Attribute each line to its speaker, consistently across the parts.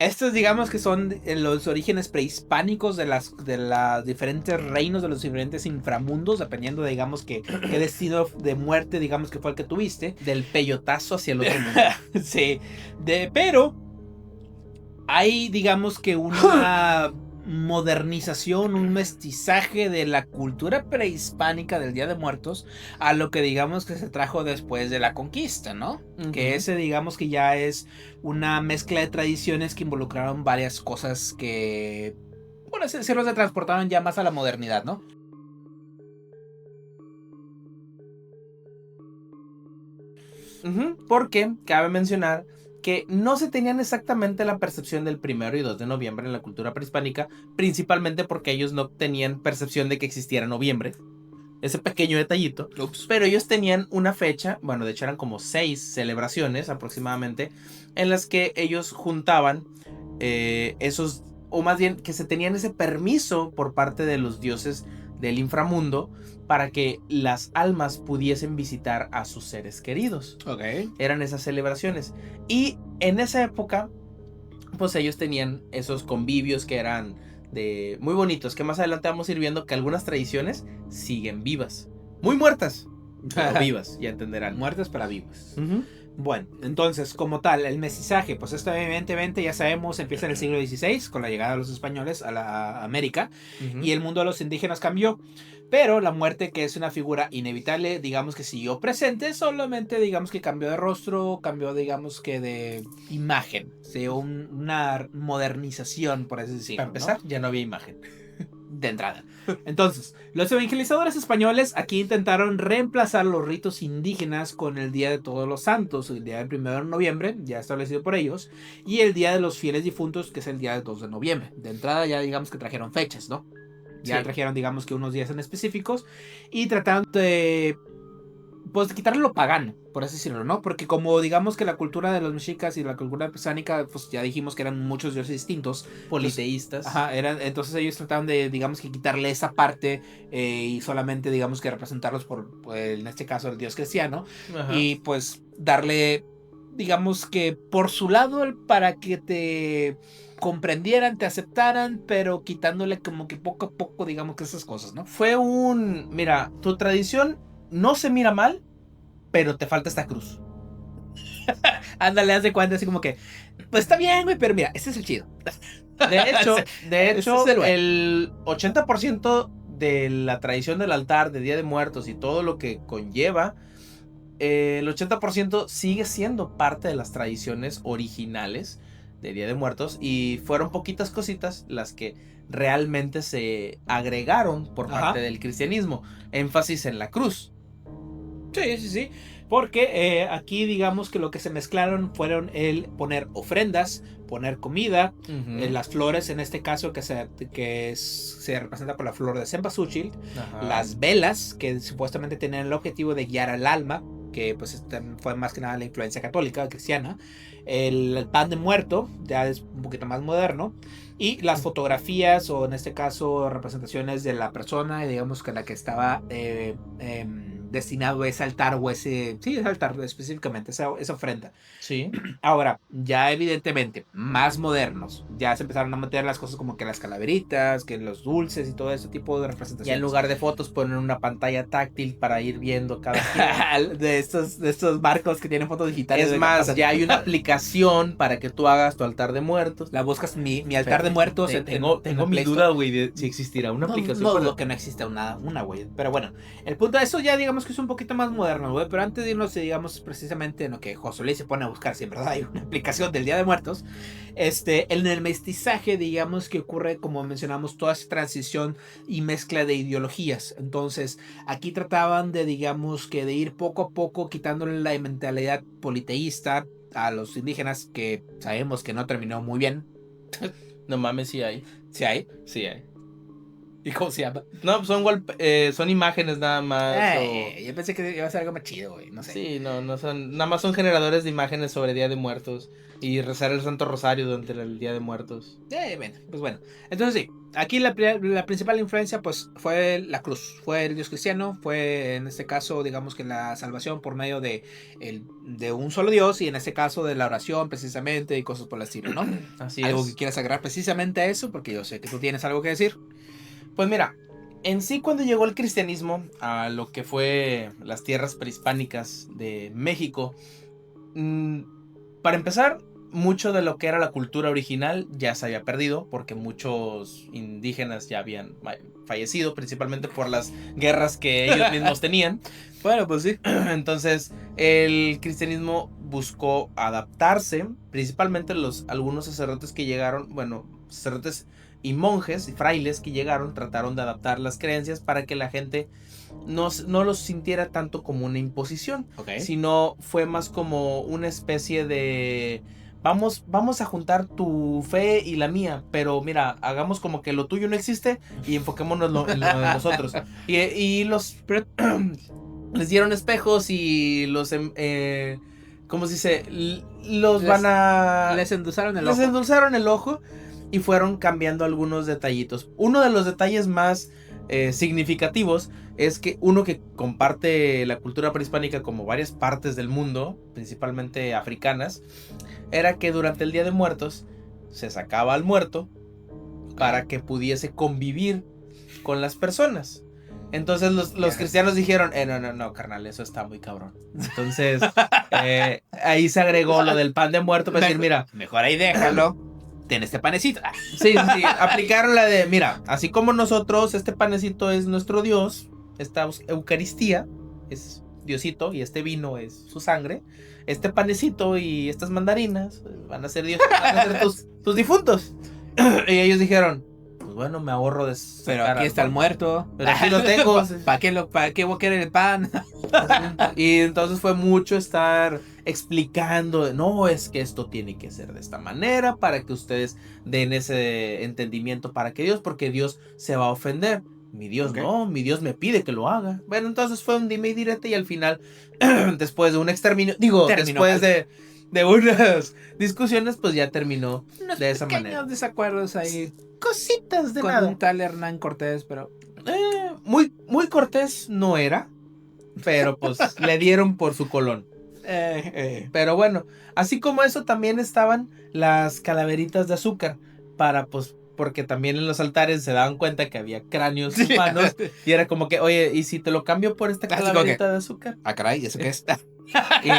Speaker 1: Estos digamos que son los orígenes prehispánicos de los diferentes reinos, de los diferentes inframundos, dependiendo de, digamos que qué destino de muerte digamos que fue el que tuviste.
Speaker 2: Del peyotazo hacia el otro mundo.
Speaker 1: Sí, pero hay digamos que una modernización, un mestizaje de la cultura prehispánica del Día de Muertos a lo que digamos que se trajo después de la conquista, ¿no? Que ese digamos que ya es una mezcla de tradiciones que involucraron varias cosas que, por así decirlo, se transportaron ya más a la modernidad, ¿no?
Speaker 2: Porque cabe mencionar que no se tenían exactamente la percepción del 1 y 2 de noviembre en la cultura prehispánica, principalmente porque ellos no tenían percepción de que existiera noviembre. Ese pequeño detallito.
Speaker 1: Ups.
Speaker 2: Pero ellos tenían una fecha, bueno, de hecho eran como 6 celebraciones aproximadamente, en las que ellos juntaban esos, o más bien que se tenían ese permiso por parte de los dioses del inframundo para que las almas pudiesen visitar a sus seres queridos.
Speaker 1: Ok.
Speaker 2: Eran esas celebraciones. Y en esa época, pues ellos tenían esos convivios que eran de muy bonitos, que más adelante vamos a ir viendo que algunas tradiciones siguen vivas. Muy muertas, pero vivas, ya entenderán.
Speaker 1: Muertes para vivos. Bueno, entonces, como tal, el mestizaje, pues esto evidentemente ya sabemos, empieza en el siglo XVI con la llegada de los españoles a la América y el mundo de los indígenas cambió, pero la muerte, que es una figura inevitable, digamos que siguió presente, solamente digamos que cambió de rostro, cambió digamos que de imagen, una modernización, por así decirlo.
Speaker 2: Para empezar,
Speaker 1: ¿no?
Speaker 2: ya no había imagen.
Speaker 1: De entrada. Entonces, los evangelizadores españoles aquí intentaron reemplazar los ritos indígenas con el Día de Todos los Santos, el día del 1 de noviembre, ya establecido por ellos, y el Día de los Fieles Difuntos, que es el día del 2 de noviembre. De entrada ya digamos que trajeron fechas, ¿no? Ya
Speaker 2: Sí.
Speaker 1: trajeron digamos que unos días en específicos y trataron de pues quitarle lo pagano, por así decirlo, ¿no? Porque como digamos que la cultura de los mexicas y la cultura prehispánica, pues ya dijimos que eran muchos dioses distintos.
Speaker 2: Politeístas.
Speaker 1: Entonces, entonces ellos trataron de, digamos que quitarle esa parte y solamente, digamos que representarlos por, pues, en este caso, el dios cristiano.
Speaker 2: Ajá.
Speaker 1: Y pues darle, digamos que por su lado, para que te comprendieran, te aceptaran, pero quitándole como que poco a poco, digamos que esas cosas, ¿no?
Speaker 2: Fue mira, tu tradición no se mira mal, pero te falta esta cruz.
Speaker 1: Ándale, haz de cuenta, así como que, pues está bien, güey, pero mira, este es el chido.
Speaker 2: De hecho,
Speaker 1: Ese es
Speaker 2: el 80% de la tradición del altar, de Día de Muertos y todo lo que conlleva, el 80% sigue siendo parte de las tradiciones originales de Día de Muertos y fueron poquitas cositas las que realmente se agregaron por parte del cristianismo. Énfasis en la cruz.
Speaker 1: Sí, sí, sí. Porque aquí digamos que lo que se mezclaron fueron el poner ofrendas, poner comida, las flores en este caso se representa por la flor de cempasúchil, las velas que supuestamente tenían el objetivo de guiar al alma, que pues fue más que nada la influencia católica, cristiana, el pan de muerto, ya es un poquito más moderno, y las fotografías o en este caso representaciones de la persona, digamos que la que estaba destinado a ese altar o ese altar específicamente, esa ofrenda.
Speaker 2: Sí.
Speaker 1: Ahora, ya evidentemente, más modernos, ya se empezaron a meter las cosas como que las calaveritas, que los dulces y todo ese tipo de representaciones.
Speaker 2: Ya en lugar de fotos ponen una pantalla táctil para ir viendo cada quien.
Speaker 1: de estos barcos que tienen fotos digitales.
Speaker 2: Es más, ya hay una aplicación para que tú hagas tu altar de muertos.
Speaker 1: La buscas mi altar de muertos.
Speaker 2: Tengo mi duda, güey, de si existirá una aplicación.
Speaker 1: No dudo que no exista una, güey. Pero bueno, el punto de eso ya digamos que es un poquito más moderno, güey. Pero antes de irnos, digamos, precisamente en lo que José Luis se pone a buscar, si en verdad hay una aplicación del Día de Muertos. En el mestizaje, digamos que ocurre, como mencionamos, toda esa transición y mezcla de ideologías. Entonces, aquí trataban de, digamos, que de ir poco a poco quitándole la mentalidad politeísta a los indígenas, que sabemos que no terminó muy bien.
Speaker 2: No mames, sí hay.
Speaker 1: ¿Sí hay?
Speaker 2: Sí hay.
Speaker 1: ¿Y cómo se llama?
Speaker 2: No, pues son imágenes nada más.
Speaker 1: Yo pensé que iba a ser algo más chido, güey. No sé.
Speaker 2: Sí, no son. Nada más son generadores de imágenes sobre Día de Muertos. Y rezar el Santo Rosario durante el Día de Muertos.
Speaker 1: Bueno, pues bueno. Entonces sí, aquí la principal influencia pues fue la cruz, fue el Dios cristiano, fue en este caso digamos que la salvación por medio de un solo Dios y en este caso de la oración precisamente y cosas por el estilo, ¿no?
Speaker 2: Así
Speaker 1: ¿Algo
Speaker 2: es.
Speaker 1: que quieras agregar precisamente a eso? Porque yo sé que tú tienes algo que decir.
Speaker 2: Pues mira, en sí cuando llegó el cristianismo a lo que fue las tierras prehispánicas de México, para empezar, mucho de lo que era la cultura original ya se había perdido porque muchos indígenas ya habían fallecido, principalmente por las guerras que ellos mismos tenían.
Speaker 1: Bueno, pues sí.
Speaker 2: Entonces, el cristianismo buscó adaptarse, principalmente algunos sacerdotes que llegaron, bueno, sacerdotes y monjes y frailes que llegaron, trataron de adaptar las creencias para que la gente no los sintiera tanto como una imposición, sino fue más como una especie de vamos a juntar tu fe y la mía, pero mira, hagamos como que lo tuyo no existe y enfoquémonos en lo de nosotros. Y les dieron espejos y ¿cómo se dice?
Speaker 1: Les endulzaron el ojo.
Speaker 2: Les endulzaron el ojo y fueron cambiando algunos detallitos. Uno de los detalles más significativos es que uno que comparte la cultura prehispánica como varias partes del mundo, principalmente africanas, era que durante el Día de Muertos se sacaba al muerto para que pudiese convivir con las personas. Entonces los cristianos dijeron, no, carnal, eso está muy cabrón. Entonces ahí se agregó lo del pan de muerto para decir, mira,
Speaker 1: mejor ahí déjalo. Ten este panecito.
Speaker 2: Sí, aplicaron la de, mira, así como nosotros, este panecito es nuestro Dios, esta Eucaristía es Diosito y este vino es su sangre, este panecito y estas mandarinas van a ser Dios, van a ser tus difuntos. Y ellos dijeron, pues bueno, me ahorro de...
Speaker 1: Pero aquí está el muerto.
Speaker 2: Pero aquí lo tengo.
Speaker 1: ¿Para qué voy a querer el pan?
Speaker 2: Y entonces fue mucho estar explicando, no, es que esto tiene que ser de esta manera para que ustedes den ese entendimiento para que Dios, porque Dios se va a ofender. Mi Dios no, mi Dios me pide que lo haga. Bueno, entonces fue un dime y direte y al final, después de un exterminio, después de unas discusiones, pues ya terminó de esa manera.
Speaker 1: Pequeños desacuerdos ahí.
Speaker 2: Cositas de
Speaker 1: con
Speaker 2: nada.
Speaker 1: Un tal Hernán Cortés, pero...
Speaker 2: Muy cortés no era, pero pues le dieron por su colón. Pero bueno, así como eso también estaban las calaveritas de azúcar para pues porque también en los altares se daban cuenta que había cráneos humanos y era como que, oye, ¿y si te lo cambio por esta calaverita de azúcar?
Speaker 1: Ah, caray, ¿eso qué es?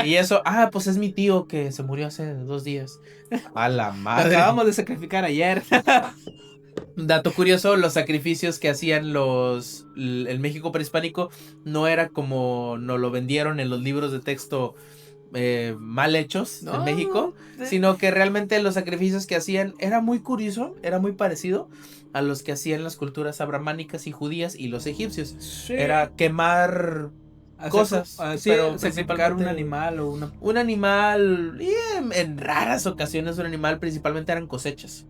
Speaker 2: y eso, pues es mi tío que se murió hace 2 días. A la madre.
Speaker 1: Acabamos de sacrificar ayer.
Speaker 2: Dato curioso, los sacrificios que hacían el México prehispánico no era como nos lo vendieron en los libros de texto mal hechos en México, sino que realmente los sacrificios que hacían era muy curioso, era muy parecido a los que hacían las culturas abrahámicas y judías y los egipcios. Sí. Era quemar cosas,
Speaker 1: pero sacrificar un animal o
Speaker 2: un animal, y en raras ocasiones un animal, principalmente eran cosechas.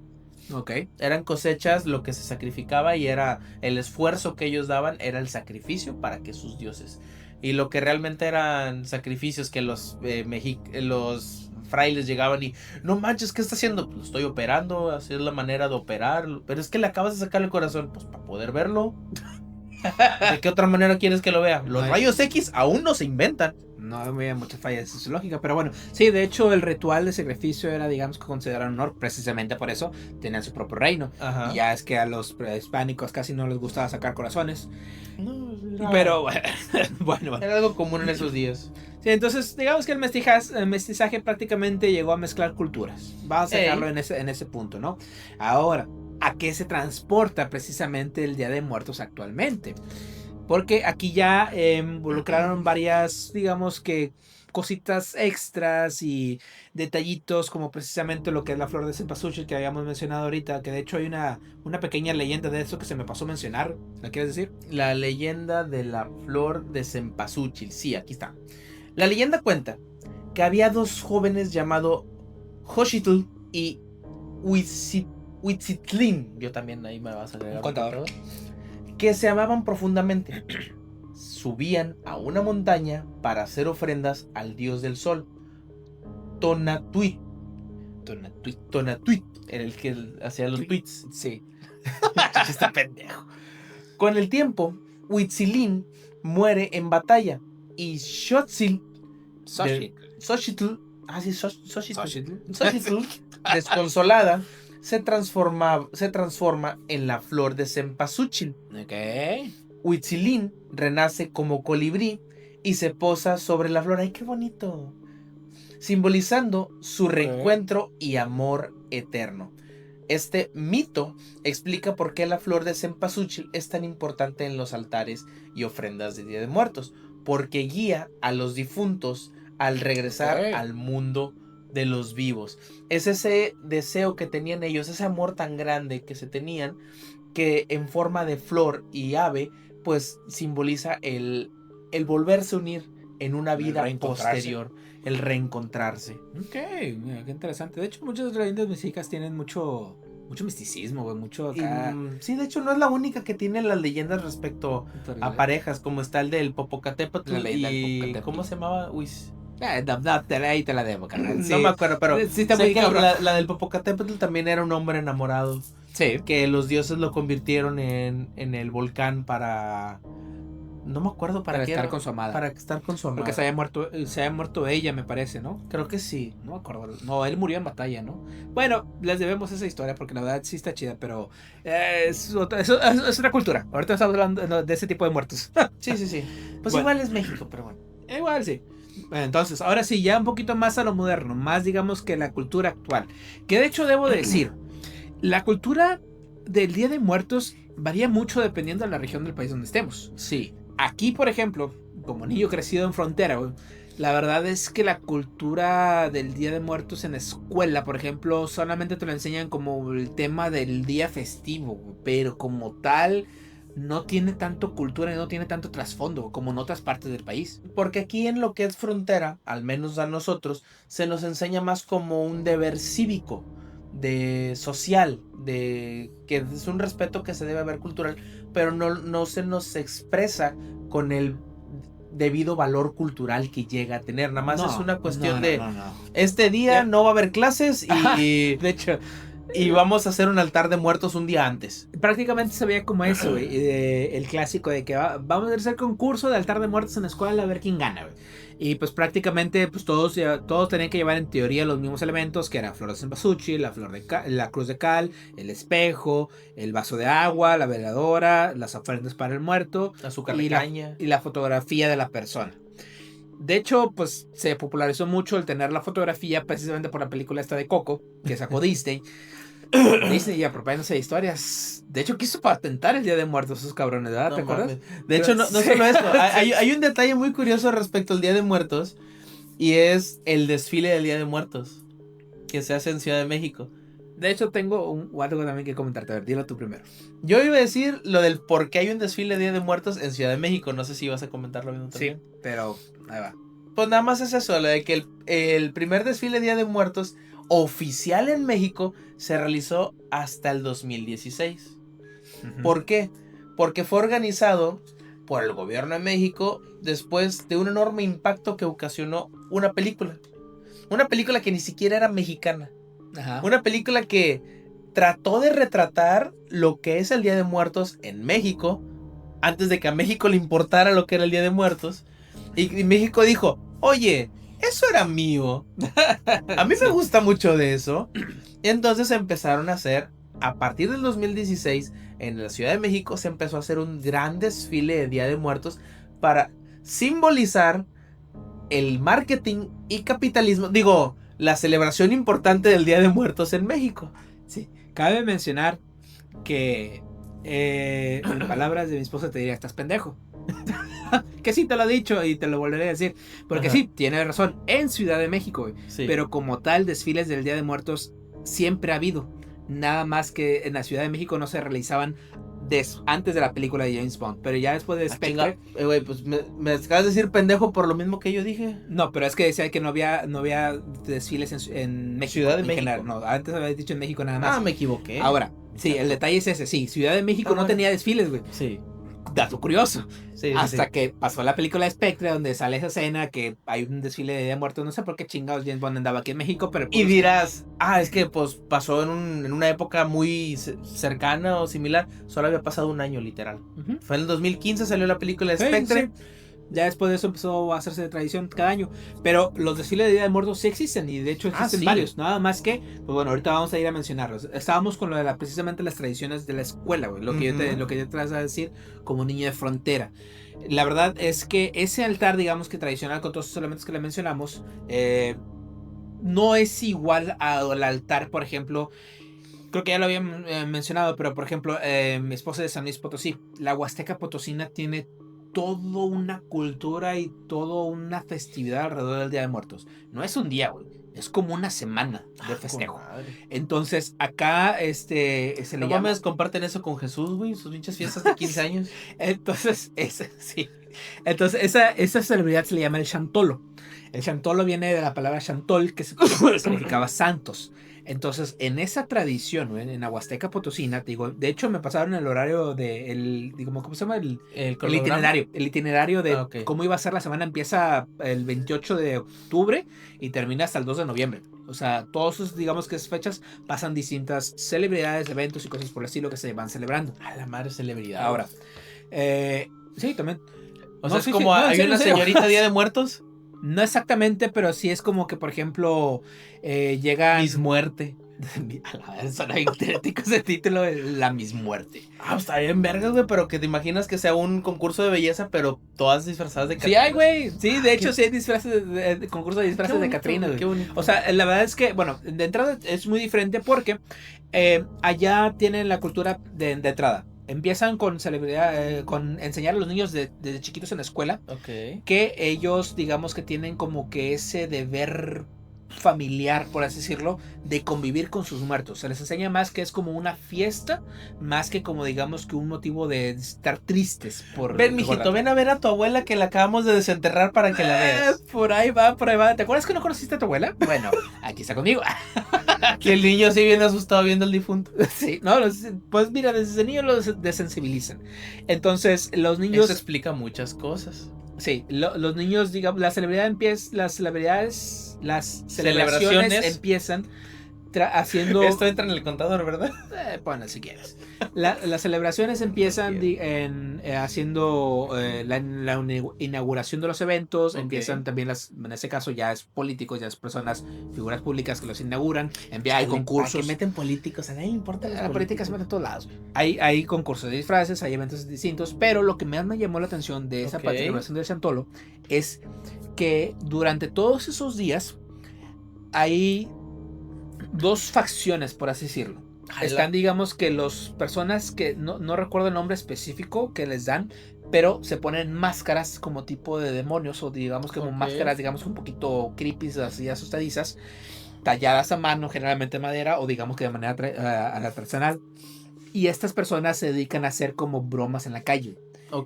Speaker 2: Eran cosechas lo que se sacrificaba y era el esfuerzo que ellos daban, era el sacrificio para que sus dioses. Y lo que realmente eran sacrificios que los frailes llegaban y no manches, ¿qué está haciendo? Pues lo estoy operando, así es la manera de operar, pero es que le acabas de sacar el corazón, pues para poder verlo. ¿De qué otra manera quieres que lo vea? Los rayos X aún no se inventan.
Speaker 1: No había muchas fallas sociológicas, pero bueno, sí, de hecho el ritual de sacrificio era, digamos, que considerado honor, precisamente por eso tenían su propio reino. Ajá. Y ya es que a los prehispánicos casi no les gustaba sacar corazones. No, pero bueno.
Speaker 2: Era algo común en esos días.
Speaker 1: Sí, entonces digamos que el mestizaje prácticamente llegó a mezclar culturas. Vamos a dejarlo en ese punto, ¿no? Ahora, ¿a qué se transporta precisamente el Día de Muertos actualmente? Porque aquí ya involucraron varias, digamos que cositas extras y detallitos, como precisamente lo que es la flor de cempasúchil que habíamos mencionado ahorita, que de hecho hay una pequeña leyenda de eso que se me pasó a mencionar. ¿La quieres decir?
Speaker 2: La leyenda de la flor de cempasúchil, sí, aquí está. La leyenda cuenta que había 2 jóvenes llamados Xochitl y Huitzitlín. Yo también ahí me vas a agregar.
Speaker 1: Contador.
Speaker 2: que se amaban profundamente. Subían a una montaña para hacer ofrendas al dios del sol, Tonatiuh. Tonatiuh era el que hacía los tweets.
Speaker 1: Sí.
Speaker 2: Está pendejo. Con el tiempo, Huitzilin muere en batalla y Xochitl, desconsolada, se transforma en la flor de cempasúchil.
Speaker 1: Ok.
Speaker 2: Huitzilin renace como colibrí y se posa sobre la flor. ¡Ay, qué bonito! Simbolizando su reencuentro y amor eterno. Este mito explica por qué la flor de cempasúchil es tan importante en los altares y ofrendas de Día de Muertos, porque guía a los difuntos al regresar al mundo de los vivos. Es ese deseo que tenían ellos, ese amor tan grande que se tenían, que en forma de flor y ave, pues simboliza el volverse a unir en una vida posterior, el reencontrarse.
Speaker 1: Ok, mira, qué interesante. De hecho, muchas leyendas mexicanas tienen mucho misticismo, güey, mucho acá.
Speaker 2: Sí, de hecho no es la única que tiene las leyendas respecto a parejas, como está el del Popocatépetl y... ¿Cómo se llamaba? Uy.
Speaker 1: Ahí te la debo, carnal. Sí.
Speaker 2: No me acuerdo, pero
Speaker 1: sí está muy cabrón.
Speaker 2: La del Popocatépetl también era un hombre enamorado.
Speaker 1: Sí.
Speaker 2: Que los dioses lo convirtieron en el volcán para... No me acuerdo para qué
Speaker 1: estar
Speaker 2: era.
Speaker 1: con su amada.
Speaker 2: Para estar con su amada.
Speaker 1: Porque se había muerto ella, me parece, ¿no?
Speaker 2: Creo que sí.
Speaker 1: No me acuerdo. No, él murió en batalla, ¿no? Bueno, les debemos esa historia porque la verdad sí está chida, pero es otra cultura. Ahorita estamos hablando de ese tipo de muertos.
Speaker 2: Sí. Pues
Speaker 1: bueno.
Speaker 2: Igual es México, pero bueno.
Speaker 1: Igual sí. Bueno, entonces, ahora sí, ya un poquito más a lo moderno, más digamos que la cultura actual. Que de hecho debo decir, la cultura del Día de Muertos varía mucho dependiendo de la región del país donde estemos.
Speaker 2: Sí.
Speaker 1: Aquí, por ejemplo, como niño crecido en frontera, güey, la verdad es que la cultura del Día de Muertos en la escuela, por ejemplo, solamente te lo enseñan como el tema del día festivo, güey, pero como tal no tiene tanto cultura y no tiene tanto trasfondo como en otras partes del país.
Speaker 2: Porque aquí en lo que es frontera, al menos a nosotros, se nos enseña más como un deber cívico, de social, de que es un respeto que se debe haber cultural, pero no se nos expresa con el debido valor cultural que llega a tener. Nada más es una cuestión de este día no va a haber clases y
Speaker 1: de hecho,
Speaker 2: y vamos a hacer un altar de muertos un día antes.
Speaker 1: Prácticamente se veía como eso, güey, el clásico de que vamos a hacer concurso de altar de muertos en la escuela a ver quién gana, güey. Y pues prácticamente pues todos tenían que llevar en teoría los mismos elementos, que era flor de cempasúchil, la cruz de cal, el espejo, el vaso de agua, la veladora, las ofrendas para el muerto,
Speaker 2: azúcar de caña
Speaker 1: y la fotografía de la persona. De hecho, pues se popularizó mucho el tener la fotografía precisamente por la película esta de Coco, que sacó Disney. Disney ya apropiándose de historias. De hecho, quiso patentar el Día de Muertos, esos cabrones, ¿verdad?
Speaker 2: No,
Speaker 1: ¿te acuerdas?
Speaker 2: De hecho, no solo eso. Hay un detalle muy curioso respecto al Día de Muertos. Y es el desfile del Día de Muertos, que se hace en Ciudad de México.
Speaker 1: De hecho, tengo algo también que comentarte. A ver, dilo tú primero.
Speaker 2: Yo iba a decir lo del por qué hay un desfile de Día de Muertos en Ciudad de México. No sé si ibas a comentar lo mismo también.
Speaker 1: Sí, pero ahí va.
Speaker 2: Pues nada más es eso, lo de que el primer desfile de Día de Muertos oficial en México se realizó hasta el 2016. ¿Por qué? Porque fue organizado por el gobierno de México después de un enorme impacto que ocasionó una película. Una película que ni siquiera era mexicana.
Speaker 1: Ajá.
Speaker 2: Una película que trató de retratar lo que es el Día de Muertos en México, antes de que a México le importara lo que era el Día de Muertos. Y México dijo, oye, eso era mío. A mí me gusta mucho de eso. Y entonces empezaron a hacer, a partir del 2016, en la Ciudad de México se empezó a hacer un gran desfile de Día de Muertos para simbolizar el marketing y capitalismo. Digo, la celebración importante del Día de Muertos en México.
Speaker 1: Sí, cabe mencionar que en palabras de mi esposa te diría, estás pendejo. Que sí te lo he dicho y te lo volveré a decir. Porque sí, tiene razón, en Ciudad de México, sí. Pero como tal, desfiles del Día de Muertos siempre ha habido. Nada más que en la Ciudad de México no se realizaban antes de la película de James Bond. Pero ya después de Spectre...
Speaker 2: Güey, pues me acabas de decir pendejo por lo mismo que yo dije.
Speaker 1: No, pero es que decía que no había desfiles en México.
Speaker 2: Ciudad de México.
Speaker 1: General. No, antes había dicho en México nada más.
Speaker 2: Ah, me equivoqué.
Speaker 1: Ahora, sí, el detalle es ese. Sí, Ciudad de México no tenía desfiles, güey.
Speaker 2: Sí.
Speaker 1: dato curioso. Hasta
Speaker 2: sí.
Speaker 1: que pasó la película Spectre, donde sale esa escena que hay un desfile de Día de Muertos. No sé por qué chingados James Bond andaba aquí en México, pero
Speaker 2: Y dirás, es que pues pasó en una época muy cercana o similar. Solo había pasado un año, literal. Fue en el 2015, salió la película Spectre.
Speaker 1: Sí. Ya después de eso empezó a hacerse de tradición cada año. Pero los desfiles de Día de Muertos sí existen, y de hecho existen varios. Nada más que, pues bueno, ahorita vamos a ir a mencionarlos. Estábamos con lo de precisamente las tradiciones de la escuela, güey. Lo que yo te vas a decir como niño de frontera. La verdad es que ese altar, digamos que tradicional, con todos esos elementos que le mencionamos, no es igual al altar, por ejemplo. Creo que ya lo había mencionado, pero por ejemplo, mi esposa de San Luis Potosí, la Huasteca Potosina tiene toda una cultura y toda una festividad alrededor del Día de Muertos. No es un día, güey. Es como una semana de festejo. Entonces, acá se le llama...
Speaker 2: comparten eso con Jesús, güey, sus pinches fiestas de 15 años.
Speaker 1: Entonces, sí. Entonces, esa celebridad se le llama el Chantolo. El Chantolo viene de la palabra Chantol, que significaba santos. Entonces, en esa tradición, en la Huasteca Potosina, digo, de hecho me pasaron el horario de ¿cómo se llama? El itinerario. El itinerario de cómo iba a ser la semana empieza el 28 de octubre y termina hasta el 2 de noviembre. O sea, todos esos, digamos que esas fechas pasan distintas celebridades, eventos y cosas por el estilo que se van celebrando.
Speaker 2: A la madre celebridad.
Speaker 1: Ahora, sí, también.
Speaker 2: O sea, es como hay una señorita Día de Muertos.
Speaker 1: No exactamente, pero sí es como que, por ejemplo, llegan...
Speaker 2: Miss Muerte.
Speaker 1: Suena bien crítico ese título, la Miss Muerte.
Speaker 2: Está bien vergas, güey, pero que te imaginas que sea un concurso de belleza, pero todas disfrazadas de
Speaker 1: Catrina. Sí hay, güey. Sí, de hecho sí hay disfraces de concurso de disfraces de Catrina, güey.
Speaker 2: Qué bonito.
Speaker 1: O sea, la verdad es que, bueno, de entrada es muy diferente porque allá tienen la cultura de entrada. Empiezan con celebridad, con enseñar a los niños desde chiquitos en la escuela, que ellos, digamos que tienen como que ese deber familiar, por así decirlo, de convivir con sus muertos. Se les enseña más que es como una fiesta, más que como digamos que un motivo de estar tristes.
Speaker 2: Ven, mijito, ven a ver a tu abuela que la acabamos de desenterrar para que la veas.
Speaker 1: Por ahí va. ¿Te acuerdas que no conociste a tu abuela? Bueno, aquí está conmigo.
Speaker 2: Que el niño sí viene asustado viendo al difunto.
Speaker 1: Sí, no, pues mira, desde niños los desensibilizan. Entonces, los niños...
Speaker 2: Eso explica muchas cosas.
Speaker 1: Sí, los niños, digamos, las celebraciones empiezan haciendo...
Speaker 2: Esto entra en el contador, ¿verdad?
Speaker 1: Ponlo si quieres. Las celebraciones empiezan haciendo la inauguración de los eventos. Empiezan también en ese caso ya es políticos, ya es personas, figuras públicas que los inauguran. Hay concursos.
Speaker 2: Que meten políticos, a nadie le importa.
Speaker 1: La política se mete en todos lados. Hay concursos de disfraces, hay eventos distintos, pero lo que más me llamó la atención de esa celebración del Chantolo es que durante todos esos días hay dos facciones, por así decirlo. Están, digamos que las personas que no recuerdo el nombre específico que les dan, pero se ponen máscaras como tipo de demonios, o digamos como máscaras, digamos un poquito creepy, así asustadizas, talladas a mano, generalmente madera, o digamos que de manera artesanal. Y estas personas se dedican a hacer como bromas en la calle.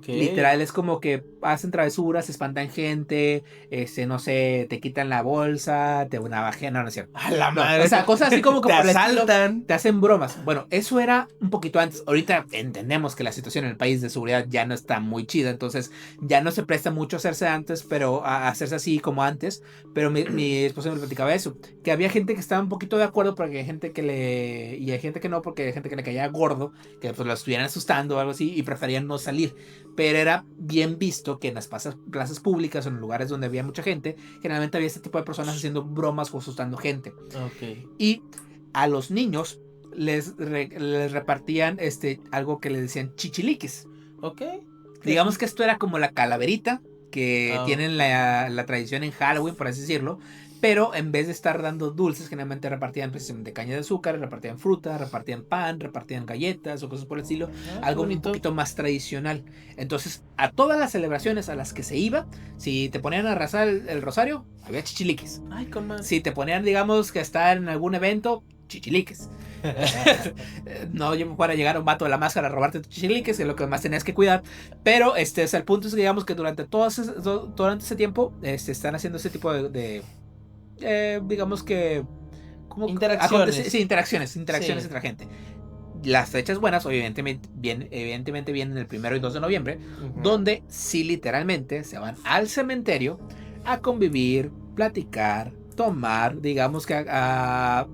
Speaker 1: Literal, es como que hacen travesuras, espantan gente, no sé, te quitan la bolsa, te navajean, no es cierto.
Speaker 2: A la madre.
Speaker 1: O sea, cosas así como que
Speaker 2: te asaltan,
Speaker 1: te hacen bromas. Bueno, eso era un poquito antes. Ahorita entendemos que la situación en el país de seguridad ya no está muy chida, entonces ya no se presta mucho a hacerse hacerse así como antes. Pero mi esposa me platicaba eso, que había gente que estaba un poquito de acuerdo, porque hay gente y hay gente que no, porque hay gente que le caía gordo, que pues lo estuvieran asustando o algo así y preferían no salir. Pero era bien visto que en las plazas públicas o en lugares donde había mucha gente, generalmente había este tipo de personas haciendo bromas o asustando gente. Y a los niños les repartían algo que les decían chichiliques. Digamos que esto era como la calaverita que tienen la tradición en Halloween, por así decirlo. Pero en vez de estar dando dulces, generalmente repartían precisamente caña de azúcar, repartían fruta, repartían pan, repartían galletas o cosas por el estilo. Algo un poquito más tradicional. Entonces, a todas las celebraciones a las que se iba, si te ponían a rezar el rosario, había chichiliques. Si te ponían, digamos, que estar en algún evento, chichiliques. No para llegar a un vato de la máscara a robarte tus chichiliques, que es lo que más tenías que cuidar. Pero el punto es que digamos que durante ese tiempo están haciendo ese tipo de digamos que
Speaker 2: interacciones.
Speaker 1: Interacciones entre gente. las fechas buenas, evidentemente vienen el 1 y 2 de noviembre, donde sí literalmente se van al cementerio a convivir, platicar, tomar, digamos que a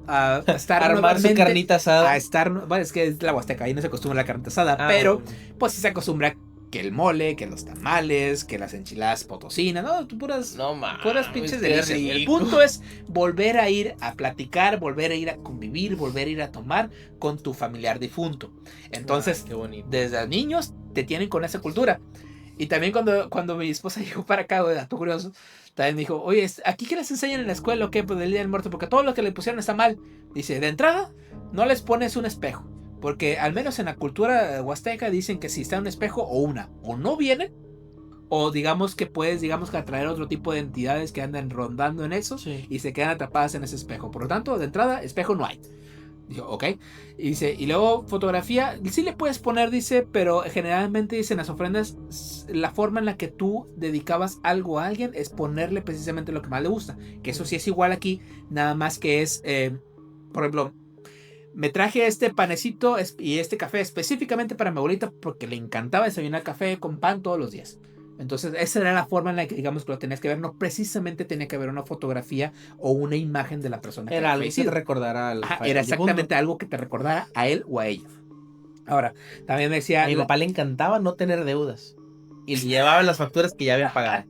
Speaker 1: estar
Speaker 2: armar su carnita asada.
Speaker 1: A estar, bueno, es que es la Huasteca, ahí no se acostumbra la carnita asada, pero pues sí se acostumbra que el mole, que los tamales, que las enchiladas potosinas, no, puras pinches delicias. El punto es volver a ir a platicar, volver a ir a convivir, volver a ir a tomar con tu familiar difunto. Entonces, desde niños te tienen con esa cultura. Y también cuando mi esposa llegó para acá, dato curioso, también me dijo, oye, ¿aquí qué les enseñan en la escuela o qué? Pues del Día del Muerto, porque todo lo que le pusieron está mal. Dice, de entrada, no les pones un espejo. Porque al menos en la cultura huasteca dicen que si está un espejo o no vienen, o digamos que puedes, atraer otro tipo de entidades que andan rondando en eso y se quedan atrapadas en ese espejo. Por lo tanto, de entrada, espejo no hay. Dijo, ok. Y dice, y luego fotografía, sí le puedes poner, dice, pero generalmente dicen las ofrendas, la forma en la que tú dedicabas algo a alguien es ponerle precisamente lo que más le gusta. Que eso sí es igual aquí, nada más que es, por ejemplo, me traje este panecito y este café específicamente para mi abuelita porque le encantaba desayunar café con pan todos los días. Entonces esa era la forma en la que digamos que lo tenías que ver. No precisamente tenía que ver una fotografía o una imagen de la persona.
Speaker 2: Era algo que te recordara
Speaker 1: era exactamente algo que te recordara a él o a ella. Ahora, también me decía...
Speaker 2: A mi papá le encantaba no tener deudas. Y le llevaba las facturas que ya había pagado.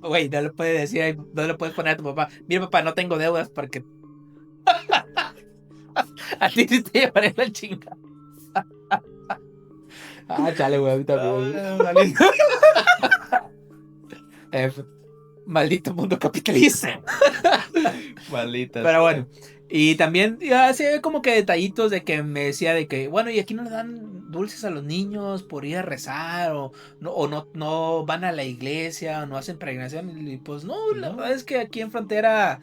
Speaker 1: Güey, no le puedes decir, no le puedes poner a tu papá, mira papá, no tengo deudas porque... A ti sí te llevaré la chinga. Chale, güey, ahorita maldito mundo capitalista.
Speaker 2: Maldita.
Speaker 1: Pero bueno, y también así como que detallitos de que me decía de que, bueno, y aquí no le dan dulces a los niños por ir a rezar, o no van a la iglesia, o no hacen peregrinación. Y pues no, la verdad es que aquí en frontera...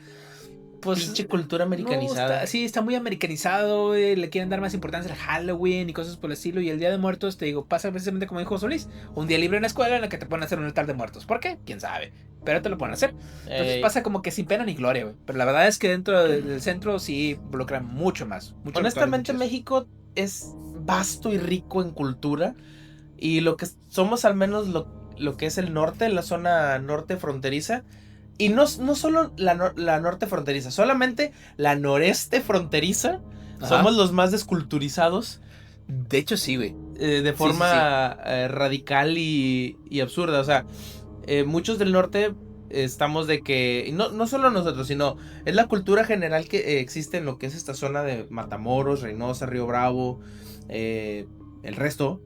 Speaker 1: Pues,
Speaker 2: pinche cultura americanizada.
Speaker 1: No, está muy americanizado, güey. Le quieren dar más importancia al Halloween y cosas por el estilo. Y el Día de Muertos, te digo, pasa precisamente como dijo Solís. Un día libre en la escuela en el que te ponen a hacer un altar de muertos. ¿Por qué? ¿Quién sabe? Pero te lo ponen a hacer. Entonces pasa como que sin pena ni gloria, güey. Pero la verdad es que dentro del centro sí involucran mucho más.
Speaker 2: Honestamente, México es vasto y rico en cultura. Y lo que somos, al menos lo que es el norte, la zona norte fronteriza. Y no solo la norte fronteriza, solamente la noreste fronteriza. Ajá. Somos los más desculturizados.
Speaker 1: De hecho, sí, güey.
Speaker 2: De forma radical y absurda. O sea, muchos del norte estamos de que... No solo nosotros, sino es la cultura general que existe en lo que es esta zona de Matamoros, Reynosa, Río Bravo, el resto...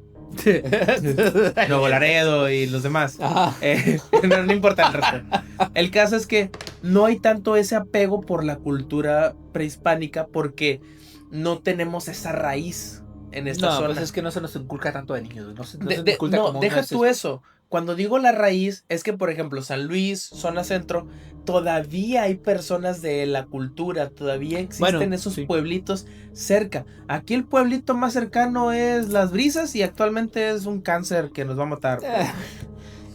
Speaker 2: Nuevo Laredo y los demás. No importa el resto. El caso es que no hay tanto ese apego por la cultura prehispánica porque no tenemos esa raíz en esta zona.
Speaker 1: Pues es que no se nos inculca tanto de niños.
Speaker 2: Deja tú eso. Cuando digo la raíz, es que, por ejemplo, San Luis, zona centro, todavía hay personas de la cultura, todavía existen esos pueblitos cerca. Aquí el pueblito más cercano es Las Brisas y actualmente es un cáncer que nos va a matar.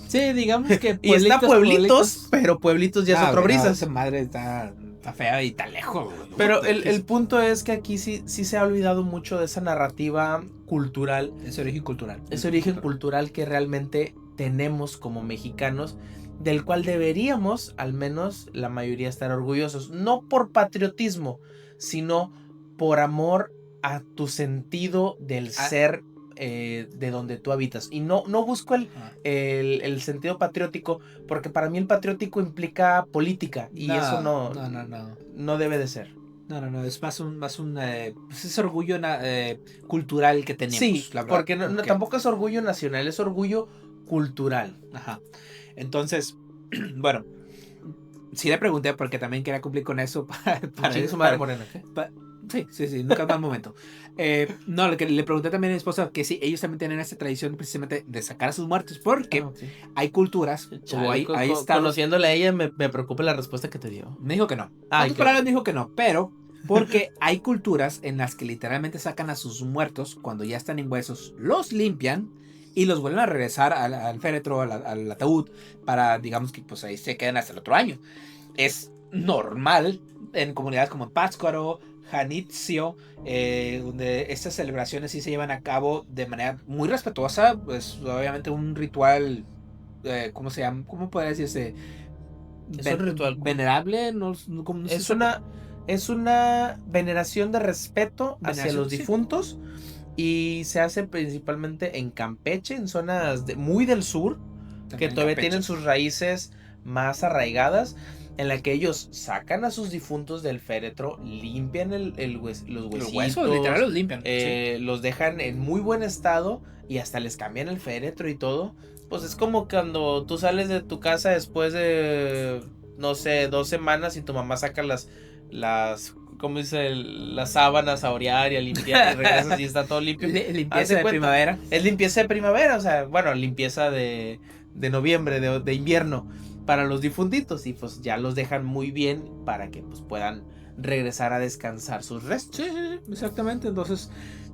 Speaker 1: Sí, digamos que
Speaker 2: y está pueblitos, pero pueblitos ya es otro Brisas.
Speaker 1: Esa madre está fea y está lejos.
Speaker 2: Pero el punto es que aquí sí se ha olvidado mucho de esa narrativa cultural.
Speaker 1: Ese origen cultural.
Speaker 2: Ese origen cultural que realmente tenemos como mexicanos, del cual deberíamos, al menos la mayoría, estar orgullosos. No por patriotismo, sino por amor a tu sentido del ser de donde tú habitas. Y no busco el sentido patriótico, porque para mí el patriótico implica política, y eso no debe de ser.
Speaker 1: No, es más un pues es orgullo cultural que tenemos.
Speaker 2: Sí, la verdad, porque tampoco es orgullo nacional, es orgullo cultural.
Speaker 1: Ajá. Entonces, bueno, sí le pregunté porque también quería cumplir con eso para
Speaker 2: su madre morena.
Speaker 1: Sí, nunca más momento. No, le pregunté también a mi esposa que sí, ellos también tienen esta tradición precisamente de sacar a sus muertos, porque hay culturas o hay estados.
Speaker 2: Conociéndole a ella me preocupa la respuesta que te dio.
Speaker 1: Me dijo que no. Otras palabras me dijo que no, pero porque hay culturas en las que literalmente sacan a sus muertos cuando ya están en huesos, los limpian y los vuelven a regresar al féretro, al ataúd, para, digamos que pues ahí se queden hasta el otro año. Es normal en comunidades como en Pátzcuaro, Janitzio, donde estas celebraciones sí se llevan a cabo de manera muy respetuosa, pues obviamente un ritual, ¿cómo se llama? ¿Cómo podría decirse?
Speaker 2: Es un ritual.
Speaker 1: Venerable, no, no
Speaker 2: Es
Speaker 1: sé.
Speaker 2: es una veneración de respeto hacia
Speaker 1: Veneración,
Speaker 2: los
Speaker 1: sí.
Speaker 2: difuntos y se hace principalmente en Campeche, en zonas muy del sur, que todavía tienen sus raíces más arraigadas, en la que ellos sacan a sus difuntos del féretro, limpian los huesitos,
Speaker 1: literal los limpian. Sí.
Speaker 2: los dejan en muy buen estado y hasta les cambian el féretro y todo. Pues es como cuando tú sales de tu casa después de, no sé, 2 semanas y tu mamá saca ¿cómo dice? Las sábanas a orear y a limpiar y regresas y está todo limpio.
Speaker 1: Limpieza de primavera.
Speaker 2: Es limpieza de primavera, o sea, bueno, limpieza de noviembre, de invierno para los difuntitos y pues ya los dejan muy bien para que pues puedan regresar a descansar sus restos.
Speaker 1: Sí, exactamente. Entonces,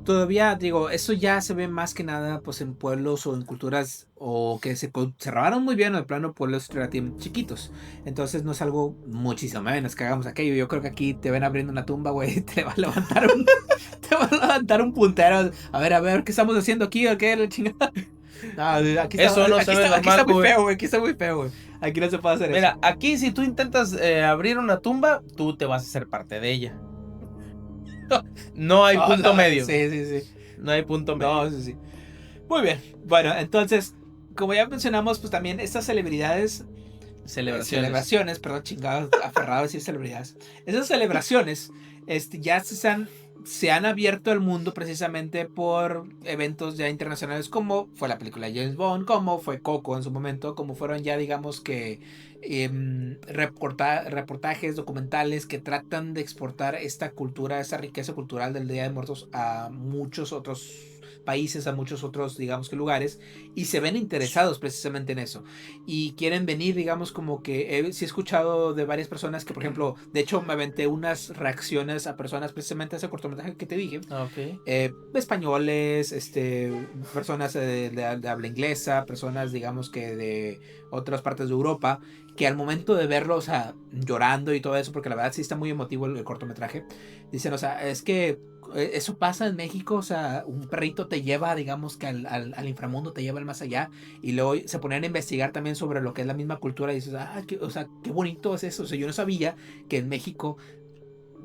Speaker 1: todavía digo, eso ya se ve más que nada pues en pueblos o en culturas o que se conservaron muy bien o de plano pueblos relativamente chiquitos. Entonces no es algo muchísimo menos que hagamos aquello. Yo creo que aquí te ven abriendo una tumba, güey, te va a levantar te va a levantar un puntero. A ver, ¿qué estamos haciendo aquí o qué? La chingada. No, aquí está,
Speaker 2: eso no se ve normal,
Speaker 1: aquí está muy feo, güey. Aquí está muy feo, güey. Aquí no se puede hacer eso.
Speaker 2: Mira, aquí si tú intentas abrir una tumba, tú te vas a hacer parte de ella. No hay punto medio.
Speaker 1: Sí.
Speaker 2: No hay punto medio.
Speaker 1: No, sí. Muy bien. Bueno, entonces, como ya mencionamos, pues también estas celebraciones, perdón, chingados, aferrado a decir celebridades. Esas celebraciones ya se han abierto al mundo precisamente por eventos ya internacionales como fue la película James Bond, como fue Coco en su momento, como fueron ya digamos que reportajes documentales que tratan de exportar esta cultura, esta riqueza cultural del Día de Muertos a muchos otros países, a muchos otros digamos que lugares, y se ven interesados precisamente en eso y quieren venir, digamos, como que sí he escuchado de varias personas que, por ejemplo, de hecho me aventé unas reacciones a personas precisamente a ese cortometraje que te dije.
Speaker 2: Okay.
Speaker 1: Españoles, personas de habla inglesa, personas, digamos que de otras partes de Europa, que al momento de verlo, o sea, llorando y todo eso, porque la verdad sí está muy emotivo el cortometraje, dicen, o sea, es que eso pasa en México, o sea, un perrito te lleva, digamos que al inframundo, te lleva al más allá, y luego se ponían a investigar también sobre lo que es la misma cultura, y dices, o sea, qué bonito es eso, o sea, yo no sabía que en México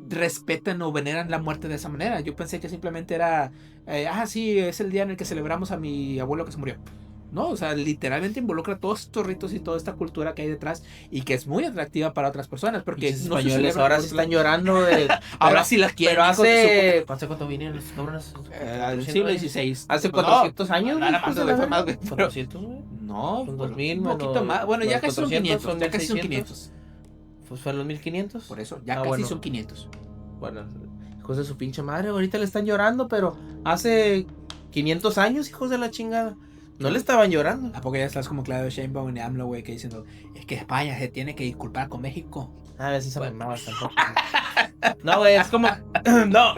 Speaker 1: respetan o veneran la muerte de esa manera, yo pensé que simplemente era, sí, es el día en el que celebramos a mi abuelo que se murió. No, o sea, literalmente involucra todos estos ritos y toda esta cultura que hay detrás y que es muy atractiva para otras personas porque
Speaker 2: los españoles ahora sí están llorando de
Speaker 1: ahora sí las quieren.
Speaker 2: Pero ¿hace cuánto vinieron los cabrones?
Speaker 1: El siglo XVI.
Speaker 2: Hace 400 años.
Speaker 1: Nada más, fue más, güey.
Speaker 2: 400, güey.
Speaker 1: No,
Speaker 2: 2000,
Speaker 1: un poquito más. Bueno, ya casi son 500. Ya casi son 500.
Speaker 2: Pues fueron los 1500.
Speaker 1: Por eso, ya casi son 500.
Speaker 2: Bueno, hijos de su pinche madre, ahorita le están llorando, pero hace 500 años, hijos de la chingada. No le estaban llorando.
Speaker 1: ¿A poco ya estás como Claudio Sheinbaum y AMLO, güey, que diciendo, es que España se tiene que disculpar con México?
Speaker 2: A ver si se mamaba tampoco. No, güey, es como... No.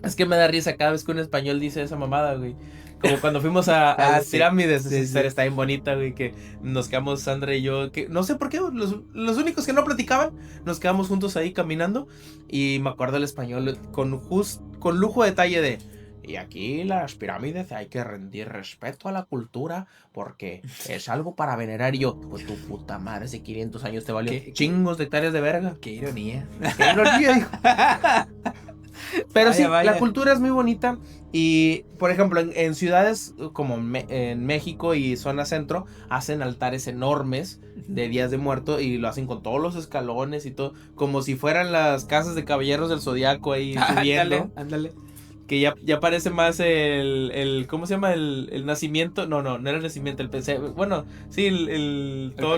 Speaker 2: Es que me da risa cada vez que un español dice esa mamada, güey. Como cuando fuimos a las pirámides. Esa historia está bien bonita, güey, que nos quedamos Sandra y yo, que no sé por qué, los únicos que no platicaban, nos quedamos juntos ahí caminando. Y me acuerdo el español con lujo de detalle de... Y aquí las pirámides hay que rendir respeto a la cultura porque es algo para venerar. Y yo, pues tu puta madre, hace 500 años te valió chingos de hectáreas de verga.
Speaker 1: Qué ironía.
Speaker 2: Qué ironía, hijo. Pero sí, la cultura es muy bonita. Y, por ejemplo, en ciudades como en México y zona centro, hacen altares enormes de días de muerto y lo hacen con todos los escalones y todo, como si fueran las casas de caballeros del Zodiaco ahí subiendo.
Speaker 1: Ándale.
Speaker 2: Que ya parece más ¿cómo se llama? El nacimiento. No era el nacimiento, bueno, sí, todo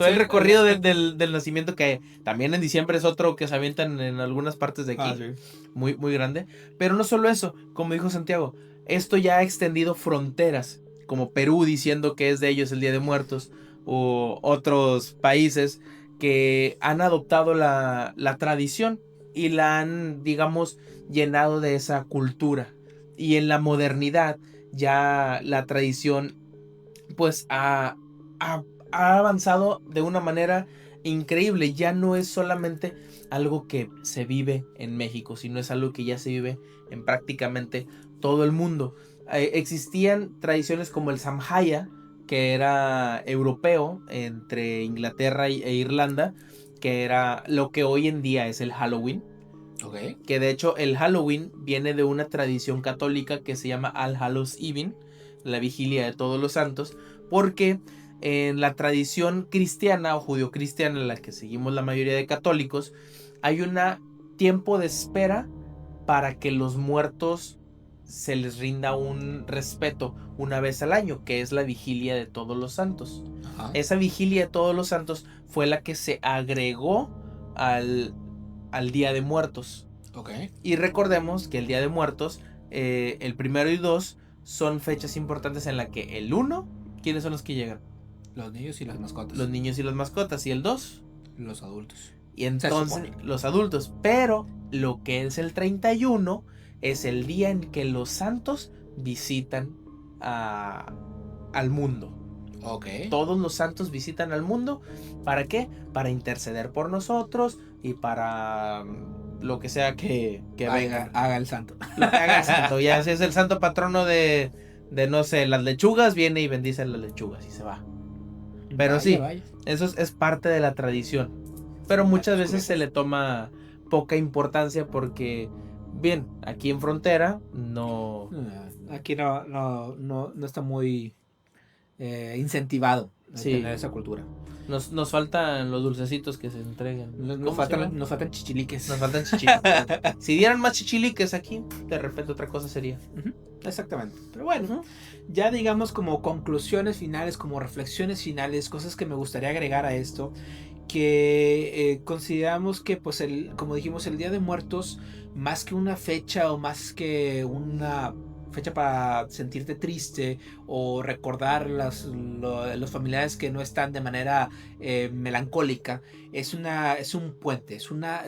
Speaker 2: el recorrido del nacimiento, que también en diciembre es otro que se avientan en algunas partes de aquí.
Speaker 1: Sí.
Speaker 2: Muy, muy grande. Pero no solo eso, como dijo Santiago, esto ya ha extendido fronteras, como Perú diciendo que es de ellos el Día de Muertos, o otros países que han adoptado la tradición y la han, digamos, llenado de esa cultura. Y en la modernidad ya la tradición pues ha avanzado de una manera increíble. Ya no es solamente algo que se vive en México, sino es algo que ya se vive en prácticamente todo el mundo. Existían tradiciones como el Samhain, que era europeo entre Inglaterra e Irlanda, que era lo que hoy en día es el Halloween.
Speaker 1: Okay.
Speaker 2: Que de hecho el Halloween viene de una tradición católica que se llama All Hallows Even, la vigilia de todos los santos, porque en la tradición cristiana o judio-cristiana en la que seguimos la mayoría de católicos, hay un tiempo de espera para que los muertos se les rinda un respeto una vez al año, que es la vigilia de todos los santos. Ajá. Esa vigilia de todos los santos fue la que se agregó al Día de Muertos.
Speaker 1: Okay.
Speaker 2: Y recordemos que el Día de Muertos, el 1 y 2 son fechas importantes en la que el 1, ¿quiénes son los que llegan?
Speaker 1: Los niños y las mascotas.
Speaker 2: Los niños y las mascotas. ¿Y el 2?
Speaker 1: Los adultos.
Speaker 2: Y entonces los adultos. Pero lo que es el 31 es el día en que los santos visitan al mundo.
Speaker 1: Okay.
Speaker 2: Todos los santos visitan al mundo. ¿Para qué? Para interceder por nosotros y para lo que sea que
Speaker 1: haga el santo.
Speaker 2: Lo que haga el santo. Ya si es el santo patrono de no sé, las lechugas, viene y bendice las lechugas y se va. Pero vaya, sí, vaya. Eso es parte de la tradición. Pero muchas veces se le toma poca importancia porque, bien, aquí en frontera no...
Speaker 1: Aquí no está muy incentivado a tener esa cultura.
Speaker 2: Nos faltan los dulcecitos que se entreguen.
Speaker 1: Nos faltan chichiliques.
Speaker 2: Nos faltan chichiliques. Si dieran más chichiliques aquí, de repente otra cosa sería.
Speaker 1: Exactamente. Pero bueno, ya digamos como conclusiones finales, como reflexiones finales, cosas que me gustaría agregar a esto, que consideramos que, pues, como dijimos, el Día de Muertos, más que una fecha o más que una fecha para sentirte triste o recordar los familiares que no están de manera melancólica, es un puente, es una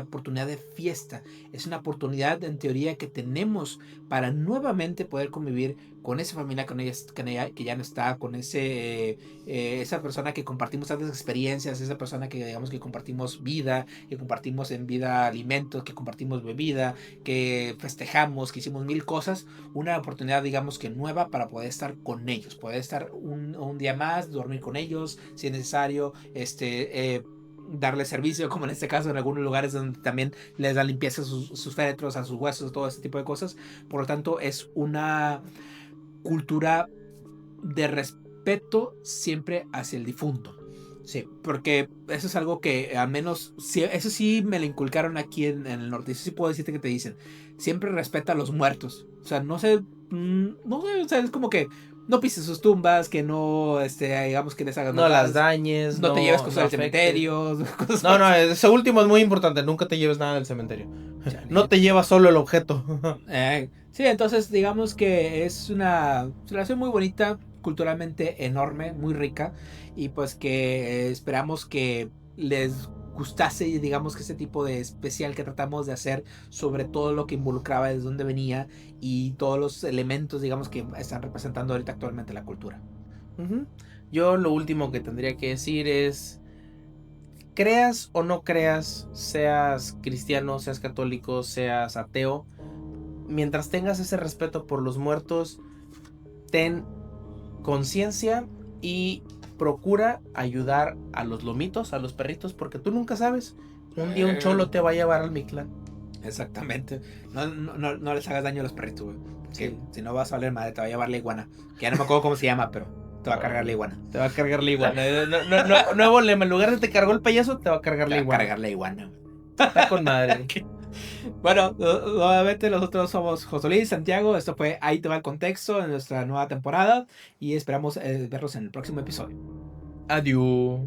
Speaker 1: oportunidad de fiesta, es una oportunidad en teoría que tenemos para nuevamente poder convivir con esa familia que ya no está, con esa persona que compartimos tantas experiencias, esa persona que digamos que compartimos vida, que compartimos en vida alimentos, que compartimos bebida, que festejamos, que hicimos mil cosas. Una oportunidad digamos que nueva para poder estar con ellos, poder estar un día más, dormir con ellos si es necesario, darle servicio, como en este caso en algunos lugares donde también les da limpieza a sus féretros, a sus huesos, todo este tipo de cosas. Por lo tanto es una cultura de respeto siempre hacia el difunto. Sí, porque eso es algo que al menos, eso sí me lo inculcaron aquí en el norte. Eso sí puedo decirte que te dicen, siempre respeta a los muertos. O sea, no sé, o sea, es como que no pises sus tumbas, que no, digamos que les hagas
Speaker 2: no las dañes,
Speaker 1: no te lleves cosas del cementerio.
Speaker 2: No, eso último es muy importante, nunca te lleves nada del cementerio. No te llevas solo el objeto.
Speaker 1: Sí, entonces digamos que es una relación muy bonita, culturalmente enorme, muy rica, y pues que esperamos que les gustase, digamos que este tipo de especial que tratamos de hacer sobre todo lo que involucraba, desde dónde venía y todos los elementos, digamos, que están representando ahorita actualmente la cultura.
Speaker 2: Yo lo último que tendría que decir es, creas o no creas, seas cristiano, seas católico, seas ateo, mientras tengas ese respeto por los muertos, ten conciencia y procura ayudar a los lomitos, a los perritos, porque tú nunca sabes. Un día un cholo te va a llevar al Mictlán.
Speaker 1: Exactamente. No les hagas daño a los perritos, güey. Sí. Si no vas a valer madre, te va a llevar la iguana. Que ya no me acuerdo cómo se llama, pero te va a cargar la iguana.
Speaker 2: Te va a cargar la iguana. Nuevo lema, en lugar de te cargó el payaso, te va a cargar la iguana.
Speaker 1: Te va a cargar la iguana.
Speaker 2: Está con madre.
Speaker 1: Bueno, nuevamente nosotros somos José Luis, Santiago. Esto fue Ahí te va el contexto en nuestra nueva temporada. Y esperamos verlos en el próximo episodio.
Speaker 2: Adiós.